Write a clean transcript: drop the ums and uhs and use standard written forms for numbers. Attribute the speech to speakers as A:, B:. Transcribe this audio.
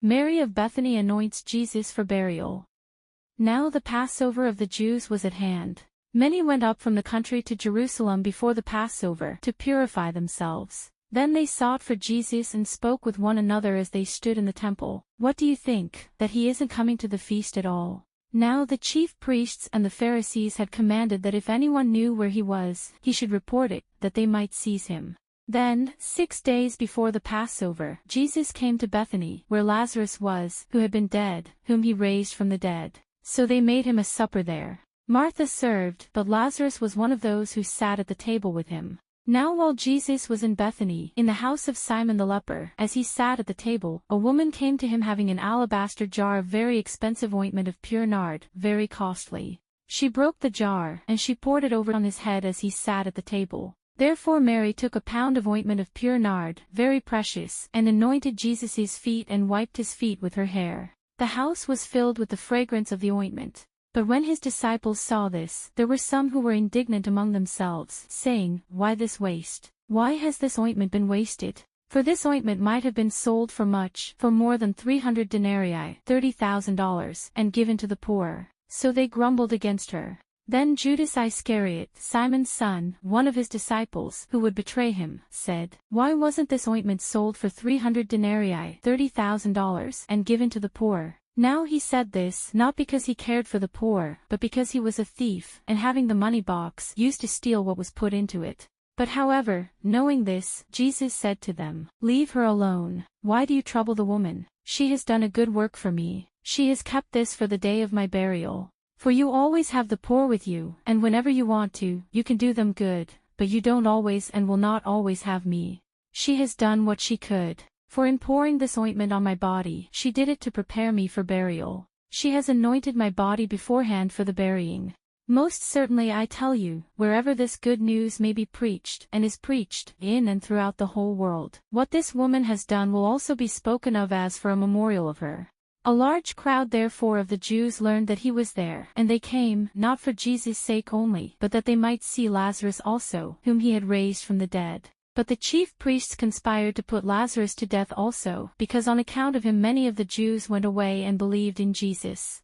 A: Mary of Bethany anoints Jesus for burial. Now the Passover of the Jews was at hand. Many went up from the country to Jerusalem before the Passover to purify themselves. Then they sought for Jesus and spoke with one another as they stood in the temple. "What do you think, that he isn't coming to the feast at all?" Now the chief priests and the Pharisees had commanded that if anyone knew where he was, he should report it, that they might seize him. Then, 6 days before the Passover, Jesus came to Bethany, where Lazarus was, who had been dead, whom he raised from the dead. So they made him a supper there. Martha served, but Lazarus was one of those who sat at the table with him. Now while Jesus was in Bethany, in the house of Simon the leper, as he sat at the table, a woman came to him having an alabaster jar of very expensive ointment of pure nard, very costly. She broke the jar, and she poured it over on his head as he sat at the table. Therefore Mary took a pound of ointment of pure nard, very precious, and anointed Jesus' feet and wiped his feet with her hair. The house was filled with the fragrance of the ointment. But when his disciples saw this, there were some who were indignant among themselves, saying, "Why this waste? Why has this ointment been wasted? For this ointment might have been sold for much, for more than 300 denarii, $30,000, and given to the poor." So they grumbled against her. Then Judas Iscariot, Simon's son, one of his disciples, who would betray him, said, "Why wasn't this ointment sold for 300 denarii, $30,000, and given to the poor?" Now he said this not because he cared for the poor, but because he was a thief, and having the money box, used to steal what was put into it. But however, knowing this, Jesus said to them, "Leave her alone. Why do you trouble the woman? She has done a good work for me. She has kept this for the day of my burial. For you always have the poor with you, and whenever you want to, you can do them good, but you don't always and will not always have me. She has done what she could. For in pouring this ointment on my body, she did it to prepare me for burial. She has anointed my body beforehand for the burying. Most certainly I tell you, wherever this good news may be preached, and is preached, in and throughout the whole world, what this woman has done will also be spoken of as for a memorial of her." A large crowd therefore of the Jews learned that he was there, and they came, not for Jesus' sake only, but that they might see Lazarus also, whom he had raised from the dead. But the chief priests conspired to put Lazarus to death also, because on account of him many of the Jews went away and believed in Jesus.